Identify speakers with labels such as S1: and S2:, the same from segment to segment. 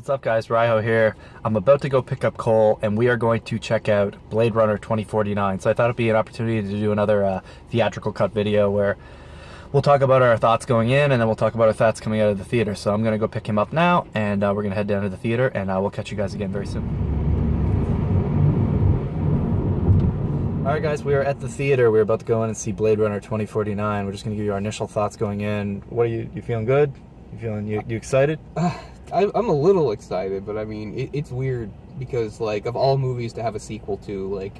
S1: What's up, guys? Ryo here. I'm about to go pick up Cole, and we are going to check out Blade Runner 2049. So I thought it'd be an opportunity to do another theatrical cut video where we'll talk about our thoughts going in, and then we'll talk about our thoughts coming out of the theater. So I'm going to go pick him up now, and we're going to head down to the theater, and we'll catch you guys again very soon. Alright guys, we are at the theater. We're about to go in and see Blade Runner 2049. We're just going to give you our initial thoughts going in. What are you feeling good? You excited?
S2: I'm a little excited, but I mean, it's weird because, like, of all movies to have a sequel to, like,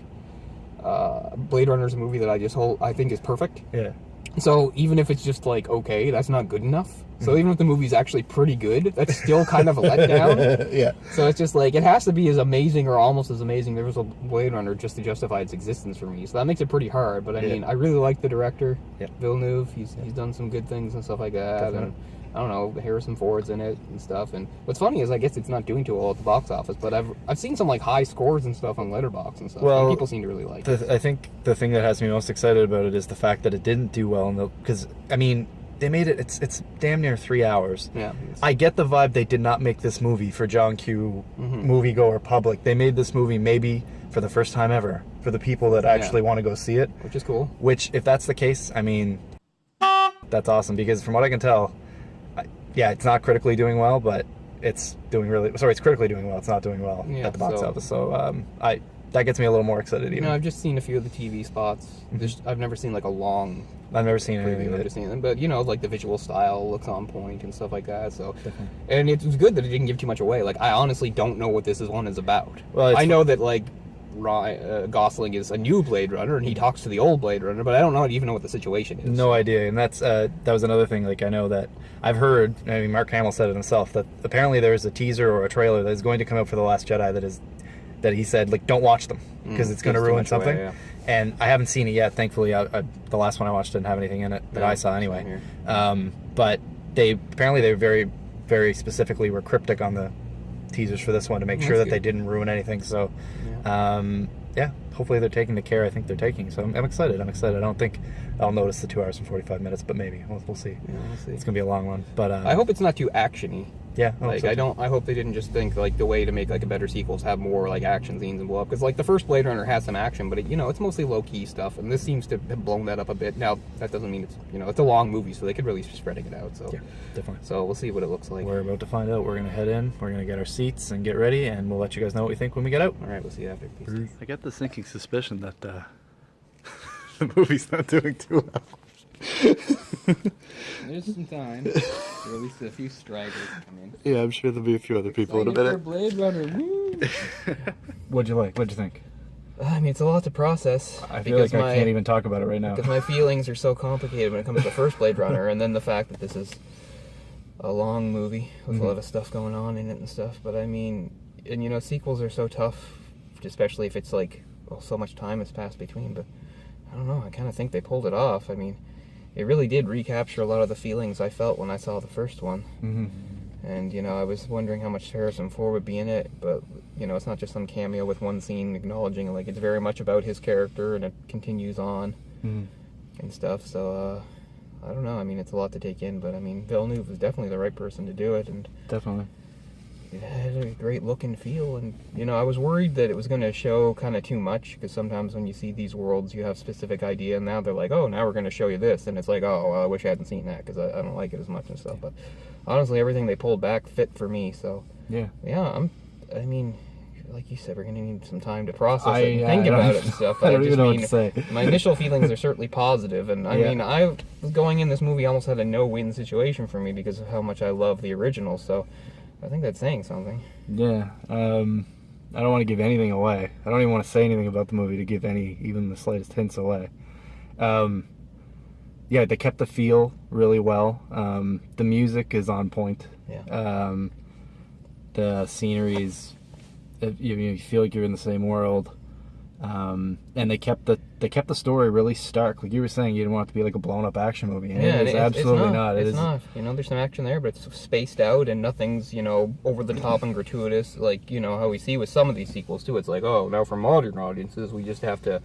S2: Blade Runner's a movie that I think is perfect.
S1: Yeah.
S2: So even if it's just, like, okay, that's not good enough. So even if the movie's actually pretty good, that's still kind of a letdown.
S1: Yeah.
S2: So it's just, like, it has to be as amazing or almost as amazing there was a Blade Runner just to justify its existence for me. So that makes it pretty hard. But, I mean, I really like the director, Villeneuve. He's done some good things and stuff like that. Definitely. And I don't know, Harrison Ford's in it and stuff. And what's funny is I guess it's not doing too well at the box office, but I've seen some like high scores and stuff on Letterboxd and stuff. Well, and people seem to really like it.
S1: I think the thing that has me most excited about it is the fact that it didn't do well, because I mean, they made it. It's damn near 3 hours.
S2: Yeah.
S1: I get the vibe they did not make this movie for John Q. Moviegoer public. They made this movie maybe for the first time ever for the people that actually want to go see it,
S2: which is cool.
S1: Which, if that's the case, I mean, that's awesome, because from what I can tell. Yeah, it's not critically doing well, but it's doing really... Sorry, it's critically doing well. It's not doing well at the box office. So that gets me a little more excited even.
S2: You know, I've just seen a few of the TV spots. I've never seen like a long...
S1: I've never seen anything.
S2: I've never seen them, but you know, like the visual style looks on point and stuff like that. So, and it was good that it didn't give too much away. Like, I honestly don't know what this one is about. Well, I know that like Ryan Gosling is a new Blade Runner, and he talks to the old Blade Runner, but I don't even know what the situation is.
S1: No idea, and that was another thing. Like, I know that I've heard. I mean, Mark Hamill said it himself that apparently there is a teaser or a trailer that is going to come out for The Last Jedi that he said, like, don't watch them because it's going to ruin something. Away, yeah. And I haven't seen it yet. Thankfully, the last one I watched didn't have anything in it that I saw anyway. But they very, very specifically were cryptic on the teasers for this one to make sure that they didn't ruin anything. So yeah, hopefully they're taking the care I think they're taking. So I'm excited. I don't think I'll notice the 2 hours and 45 minutes, but maybe we'll see. Yeah, we'll see. It's gonna be a long one, but I
S2: hope it's not too actiony.
S1: Yeah,
S2: I hope they didn't just think like the way to make like a better sequel is have more like action scenes and blow up, because like the first Blade Runner has some action, but it's mostly low key stuff, and this seems to have blown that up a bit. Now that doesn't mean it's a long movie, so they could really be spreading it out. So
S1: yeah, definitely.
S2: So we'll see what it looks like.
S1: We're about to find out. We're gonna head in. We're gonna get our seats and get ready, and we'll let you guys know what we think when we get out.
S2: All right, we'll see you after. Peace.
S1: I get the sinking suspicion that the movie's not doing too well.
S2: There's some time. Or at least a few stragglers come in.
S1: Yeah, I'm sure there'll be a few other people in a minute.
S2: Blade Runner. Woo!
S1: What'd you like? What'd you think?
S2: I mean, it's a lot to process.
S1: I feel like I can't even talk about it right now.
S2: Because my feelings are so complicated when it comes to the first Blade Runner, and then the fact that this is a long movie with a lot of stuff going on in it and stuff. But I mean, and sequels are so tough, especially if it's like, well, so much time has passed between. But I don't know. I kind of think they pulled it off. I mean, it really did recapture a lot of the feelings I felt when I saw the first one. And, I was wondering how much Harrison Ford would be in it, but, it's not just some cameo with one scene acknowledging, like, it's very much about his character, and it continues on and stuff. So, I don't know. I mean, it's a lot to take in, but, I mean, Villeneuve was definitely the right person to do it. And
S1: definitely.
S2: It had a great look and feel, and I was worried that it was going to show kind of too much, because sometimes when you see these worlds you have specific idea, and now they're like, oh, now we're going to show you this, and it's like, oh, well, I wish I hadn't seen that because I don't like it as much and stuff. But honestly, everything they pulled back fit for me. So yeah, I mean, like you said, we're going to need some time to process it and think about it and stuff.
S1: I don't even know what to say.
S2: My initial feelings are certainly positive, and I mean, I was going in this movie almost had a no-win situation for me because of how much I love the original. So I think that's saying something.
S1: Yeah. I don't want to give anything away. I don't even want to say anything about the movie to give even the slightest hints away. Yeah, they kept the feel really well. The music is on point.
S2: Yeah.
S1: The scenery is, you feel like you're in the same world. And they kept the story really stark. Like you were saying, you didn't want it to be like a blown up action movie. And
S2: yeah,
S1: it's absolutely not.
S2: It's not. There's some action there, but it's spaced out and nothing's, over the top and gratuitous. Like, how we see with some of these sequels too. It's like, oh, now for modern audiences, we just have to,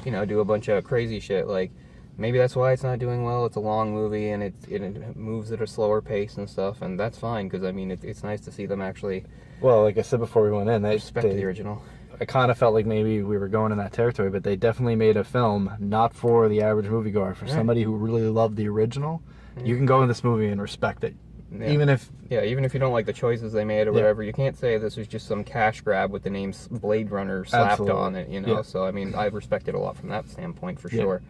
S2: do a bunch of crazy shit. Like, maybe that's why it's not doing well. It's a long movie, and it moves at a slower pace and stuff, and that's fine, because, I mean, it's nice to see them actually
S1: Well, like I said before we went in,
S2: respect the original.
S1: I kind of felt like maybe we were going in that territory, but they definitely made a film not for the average moviegoer, for somebody who really loved the original. You can go in this movie and respect it.
S2: Yeah.
S1: Even if
S2: you don't like the choices they made or whatever, you can't say this was just some cash grab with the name Blade Runner slapped on it, you know? Yeah. So, I mean, I respect it a lot from that standpoint, for sure.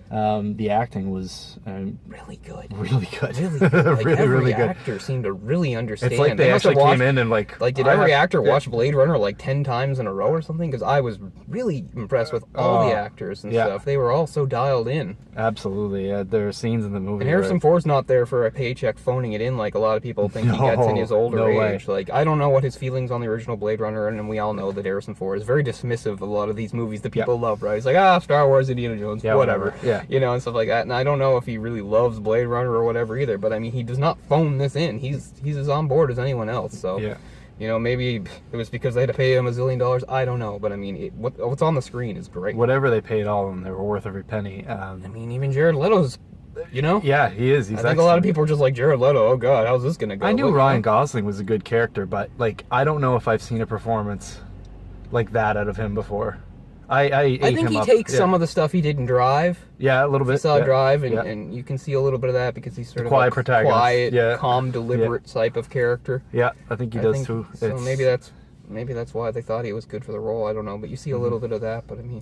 S1: The acting was
S2: really good.
S1: Really good.
S2: Really good. Like,
S1: really,
S2: every
S1: really good.
S2: actor seemed to really understand.
S1: It's like they actually came in and like...
S2: did every actor watch Blade Runner like 10 times in a row or something? Because I was really impressed with all the actors and stuff. They were all so dialed in.
S1: Absolutely. There are scenes in the movie.
S2: And Harrison Ford's not there for a paycheck phoning it in like a lot of people think he gets in his older age. Like, I don't know what his feelings on the original Blade Runner, and we all know that Harrison Ford is very dismissive of a lot of these movies that people love, right? He's like, Star Wars, Indiana Jones, whatever. Yeah. You know, and stuff like that. And I don't know if he really loves Blade Runner or whatever either, but I mean, he does not phone this in. He's as on board as anyone else. So, you know, maybe it was because they had to pay him $1 zillion. I don't know, but I mean, what's on the screen is great.
S1: Whatever they paid all of them, they were worth every penny.
S2: I mean, even Jared Leto's, you know?
S1: Yeah, he is.
S2: I think a lot of people are just like, Jared Leto, oh God, how's this gonna go?
S1: I knew Ryan Gosling was a good character, but like, I don't know if I've seen a performance like that out of him before. I
S2: think he takes some of the stuff he did in Drive.
S1: Yeah, a little bit.
S2: You saw Drive, and you can see a little bit of that because he's sort of
S1: quiet,
S2: calm, deliberate type of character.
S1: Yeah, I think he does too.
S2: So maybe that's why they thought he was good for the role. I don't know, but you see a little bit of that. But I mean,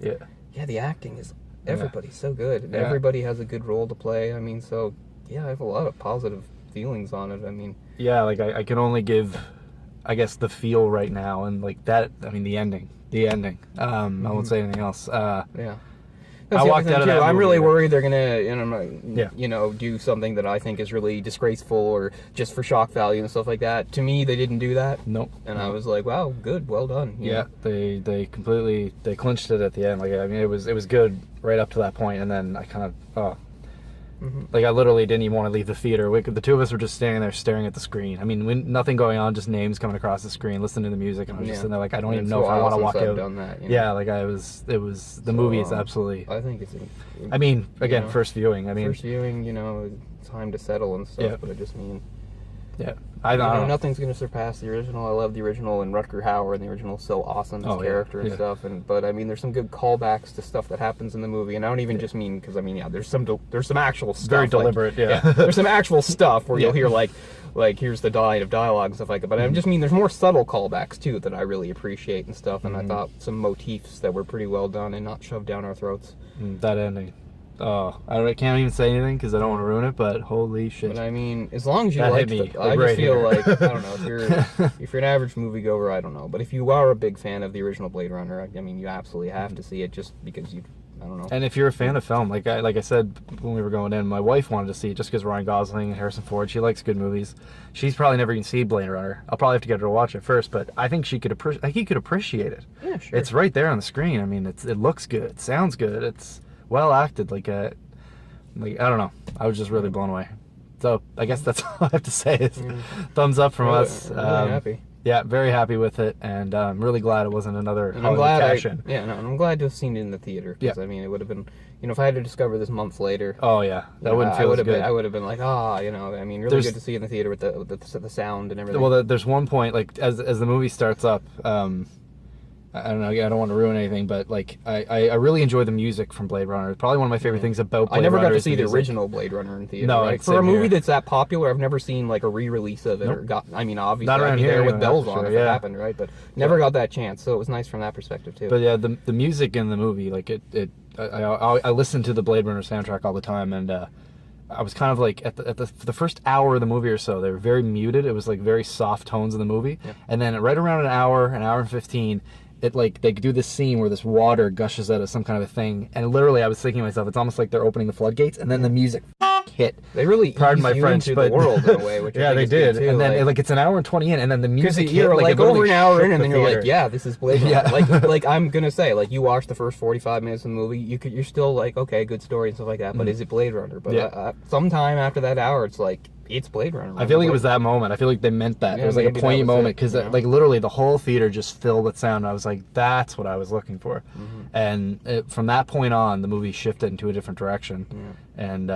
S2: the acting is everybody's so good, and everybody has a good role to play. I mean, so I have a lot of positive feelings on it. I mean,
S1: like I can only give, I guess, the feel right now, and like that. I mean, the ending. I won't say anything else.
S2: I
S1: walked out of that.
S2: I'm really worried they're gonna, do something that I think is really disgraceful or just for shock value and stuff like that. To me, they didn't do that.
S1: Nope.
S2: And I was like, wow, good, well done.
S1: Yeah, they completely clinched it at the end. Like, I mean, it was good right up to that point, and then I kind of like I literally didn't even want to leave the theater. The two of us were just standing there staring at the screen. I mean, nothing going on, just names coming across the screen, listening to the music, and I was just sitting there like, I don't even know if I want to walk out.
S2: Done that,
S1: Yeah, like the movie is absolutely.
S2: I think it's.
S1: I mean, again, first viewing.
S2: First viewing, time to settle and stuff. But I just mean.
S1: Yeah,
S2: I don't know. Nothing's gonna surpass the original. I love the original, and Rutger Hauer in the original is so awesome as character and stuff. But I mean, there's some good callbacks to stuff that happens in the movie, and I don't even just mean because I mean, there's some actual stuff.
S1: Very deliberate,
S2: there's some actual stuff where you'll hear like here's the line of dialogue and stuff like that. But I just mean there's more subtle callbacks too that I really appreciate and stuff. And I thought some motifs that were pretty well done and not shoved down our throats.
S1: That ending. Oh, I can't even say anything because I don't want to ruin it, but holy shit.
S2: But I mean, as long as you like it, I just feel like, I don't know, if you're an average moviegoer, I don't know. But if you are a big fan of the original Blade Runner, I mean, you absolutely have to see it just because I don't know.
S1: And if you're a fan of film, like I said when we were going in, my wife wanted to see it just because Ryan Gosling and Harrison Ford, she likes good movies. She's probably never even seen Blade Runner. I'll probably have to get her to watch it first, but I think he could appreciate it.
S2: Yeah, sure.
S1: It's right there on the screen. I mean, it looks good. It sounds good. It's well acted. Like I don't know. I was just really blown away. So I guess that's all I have to say is thumbs up from us.
S2: Really happy.
S1: Yeah, very happy with it, and I'm really glad it wasn't another cash-in.
S2: I'm glad to have seen it in the theater, because I mean, it would have been, if I had to discover this months later.
S1: Oh yeah, that wouldn't feel as good.
S2: I would have been like, I mean, really good to see in the theater with the sound and everything.
S1: Well, there's one point, like as the movie starts up, I don't know. I don't want to ruin anything, but like I really enjoy the music from Blade Runner. It's probably one of my favorite things about Blade Runner.
S2: I never got to see the original Blade Runner in theater.
S1: No,
S2: right? For a movie that's that popular, I've never seen like a re-release of it. Or I mean, obviously, I'd be there with bells on if it happened, right? But never got that chance, so it was nice from that perspective too.
S1: But yeah, the music in the movie, like I listen to the Blade Runner soundtrack all the time, and I was kind of like at the first hour of the movie or so, they were very muted. It was like very soft tones in the movie, and then right around an hour and 15. They do this scene where this water gushes out of some kind of a thing, and literally I was thinking to myself, it's almost like they're opening the floodgates, and then the music hit.
S2: They really
S1: pardon my French,
S2: into
S1: but
S2: the world in a way, which
S1: yeah, they did. Too, and then it's an hour and 20 in, and then the music hit.
S2: You're like over an hour in, and then you're like, yeah, this is Blade Runner.
S1: Yeah.
S2: like I'm gonna say, like you watch the first 45 minutes of the movie, you're still like, okay, good story and stuff like that, but is it Blade Runner? But sometime after that hour, it's like it's Blade Runner.
S1: I feel like it was that moment. I feel like they meant that.
S2: Yeah,
S1: It was like a
S2: maybe that
S1: poignant
S2: was it,
S1: moment because
S2: you know?
S1: like literally the whole theater just filled with sound. I was like, that's what I was looking for. And from that point on, the movie shifted into a different direction. And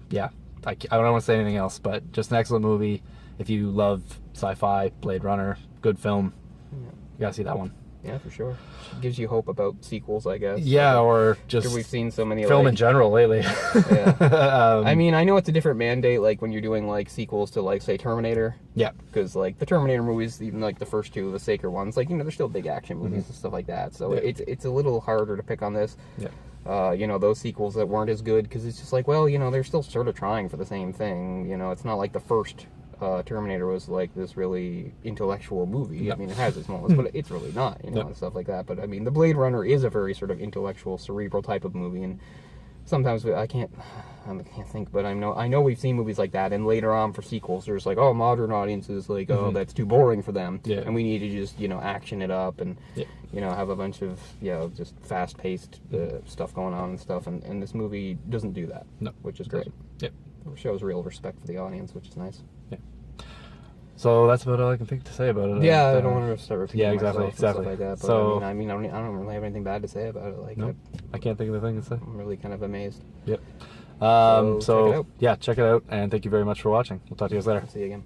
S1: yeah, I don't want to say anything else, but just an excellent movie. If you love sci-fi, Blade Runner, good film, you gotta see that one.
S2: Yeah, for sure. Gives you hope about sequels, I guess.
S1: Yeah, or just
S2: we've seen so many
S1: film
S2: like,
S1: in general lately.
S2: Yeah. I mean, I know it's a different mandate, like when you're doing like sequels to like say Terminator.
S1: Yeah.
S2: Because like the Terminator movies, even like the first two, the sacred ones, like they're still big action movies and stuff like that. So it's a little harder to pick on this.
S1: Yeah.
S2: Those sequels that weren't as good because it's just like, well, they're still sort of trying for the same thing. It's not like the first Terminator was like this really intellectual movie. I mean, it has its moments, but it's really not, and stuff like that. But I mean, the Blade Runner is a very sort of intellectual, cerebral type of movie, and sometimes I can't think, but I know we've seen movies like that, and later on for sequels, there's like, oh, modern audiences like, oh, that's too boring for them, and we need to just action it up and have a bunch of just fast-paced stuff going on and stuff, and this movie doesn't do that, which is great.
S1: Yep.
S2: It shows real respect for the audience, which is nice.
S1: Yeah. So that's about all I can think to say about it.
S2: Yeah, I don't want to start repeating
S1: exactly.
S2: stuff like that. But
S1: So
S2: I mean, I don't really have anything bad to say about it. Like,
S1: I can't think of anything to say.
S2: I'm really kind of amazed.
S1: Yep.
S2: So check it out.
S1: Yeah, check it out, and thank you very much for watching. We'll talk to you guys later.
S2: See you again.